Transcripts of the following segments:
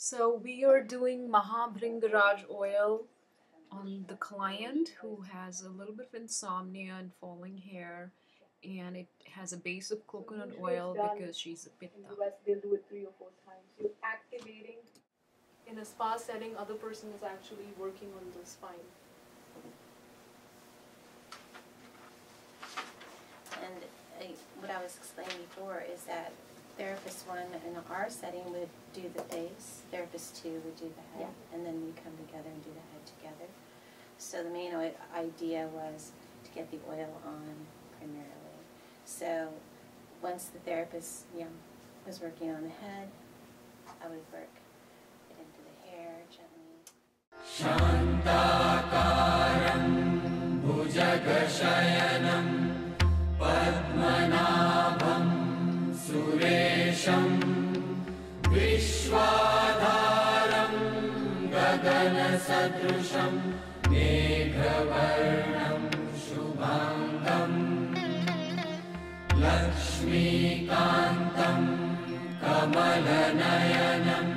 So we are doing Mahabhringaraj oil on the client who has a little bit of insomnia and falling hair, and it has a base of coconut oil because she's a Pitta. In the US, they'll do it 3 or 4 times. You're activating. In a spa setting, other person is actually working on the spine. And what I was explaining before is that therapist 1 in our setting would do the face, therapist 2 would do the head, and then we come together and do the head together. So the main idea was to get the oil on primarily. So once the therapist was working on the head, I would work it into the hair gently. Shantakaram bhujagashayanam Padmanabham Suresham Vishwadharam Gaganasadrusham Meghavarnam Shubhangam Lakshmikantam Kamalanayanam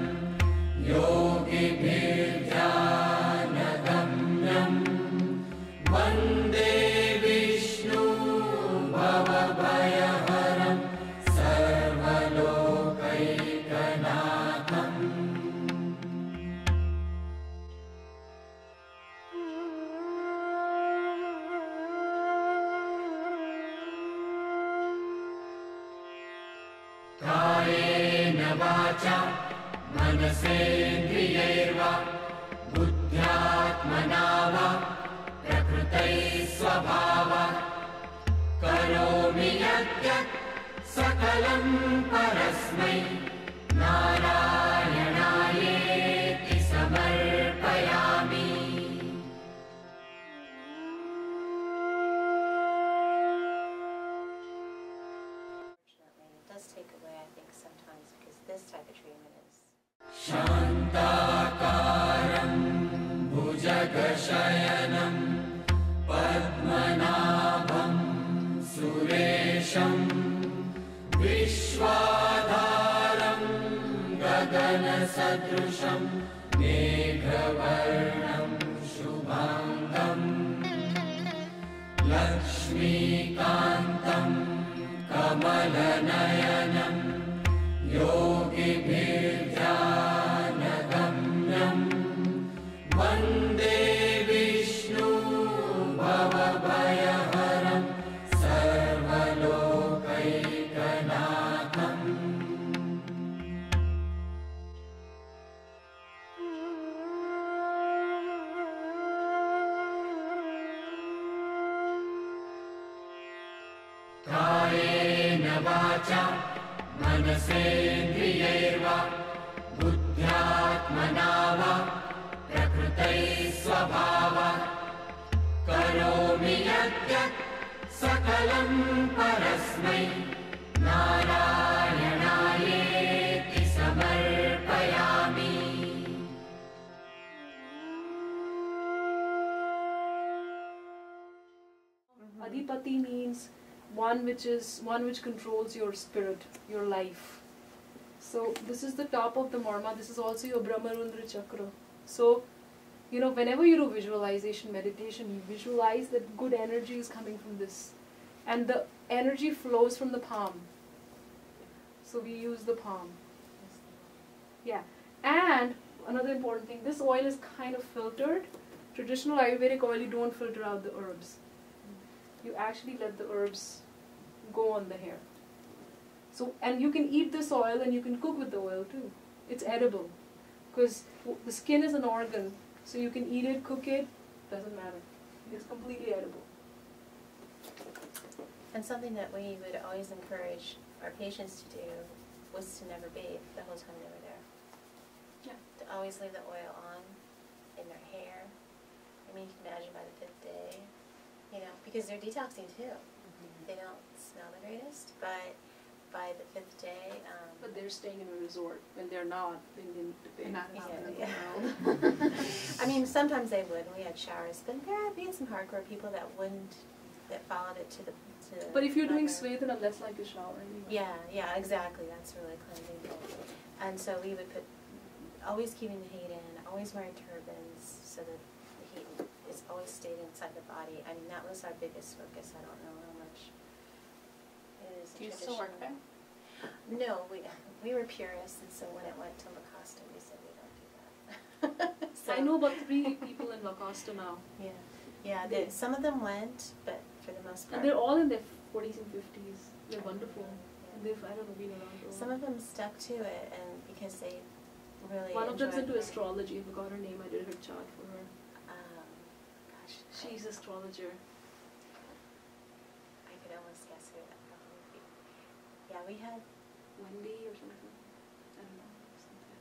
Yogibhirjanagamyam Vande Vishnu Bhavabhayaharam Sarvalokaikanaatham. Kayena vacha manasendriyairva buddhyatmana va prakritai svabhava karomi yadyat sakalam parasmai narayanaayeti samarpayami. It does take away, I think, sometimes because this type of treatment is Shantakaram bhujagashayanam Padmanabham Suresham Vishwadharam Gaganasadrusham Meghavarnam Shubhangam Lakshmikantam Kamalanayanam Yogibhirjanagamyam Vande Vishnu Bhavabhayaharam Sarvalokaikanaatham. Kayena vacha manasendriyairva buddhyatmana va prakritai svabhava karomi yadyat sakalam parasmai narayanaayeti samarpayami. Adhipati means one which controls your spirit, your life. So this is the top of the marma. This is also your Brahmarundra chakra. So, whenever you do visualization meditation, you visualize that good energy is coming from this, and the energy flows from the palm. So we use the palm. Yeah. And another important thing, this oil is kind of filtered. Traditional Ayurvedic oil, you don't filter out the herbs. You actually let the herbs go on the hair. So, and you can eat this oil and you can cook with the oil too. It's edible. Because the skin is an organ, so you can eat it, cook it, doesn't matter. It's completely edible. And something that we would always encourage our patients to do was to never bathe the whole time they were there. Yeah. To always leave the oil on in their hair. I mean, you can imagine by the 5th day, because they're detoxing too. They don't smell the greatest, but by the 5th day. But they're staying in a resort. When they're not, then they're not in the world. I mean, sometimes they would. We had showers, but there have been some hardcore people that wouldn't, that followed it to the. But if you're doing Svedana, that's like a shower anyway. Yeah, exactly. That's really cleansing. And so we would put always keeping the heat in, always wearing turbans so that the heat is always stayed inside the body. I mean, that was our biggest focus. I don't know how much it is. Do you still work there? No, we were purists, and so when it went to La Costa, we said we don't do that. So, I know about 3 people in La Costa now. Yeah, some of them went, but for the most part. And they're all in their 40s and 50s. They're wonderful. And they've, I don't know, been around. Some of them stuck to it, and because they really One of them's enjoyed into learning. astrology. I forgot her name. I did her chart for her. Gosh, She's astrologer. I could almost guess who that probably would be. Yeah, we had Wendy or something. I don't know. Something.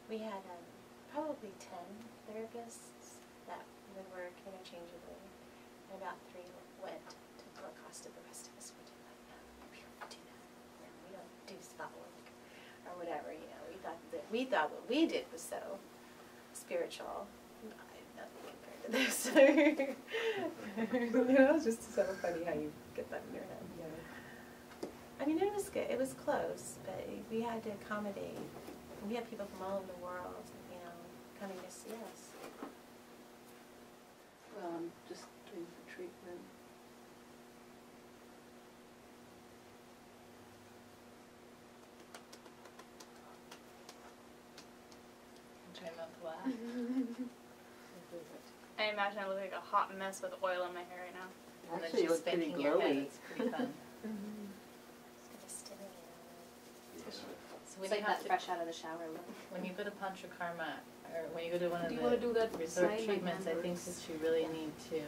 we had probably 10 therapists that would work interchangeably, and about 3 went to La Costa. The rest of us were like, no, we don't do that. No, we don't do spa work or whatever. You know, we thought what we did was so spiritual. I have nothing compared to this. You know, it's just so funny how you get that in your head. Yeah. I mean, it was good. It was close, but we had to accommodate. We had people from all over the world, you know, coming to see us. Well, I'm just doing the treatment. I'm trying not to laugh. I imagine I look like a hot mess with oil in my hair right now. And then Actually, you she's look pretty spanking your head. glowy. It's pretty fun. It's gonna stimulate. So It's when like you have that to, fresh out of the shower look. when you go to Panchakarma, or when you go to one of Do you want to do that the resort sign treatments, I think language? that you really need to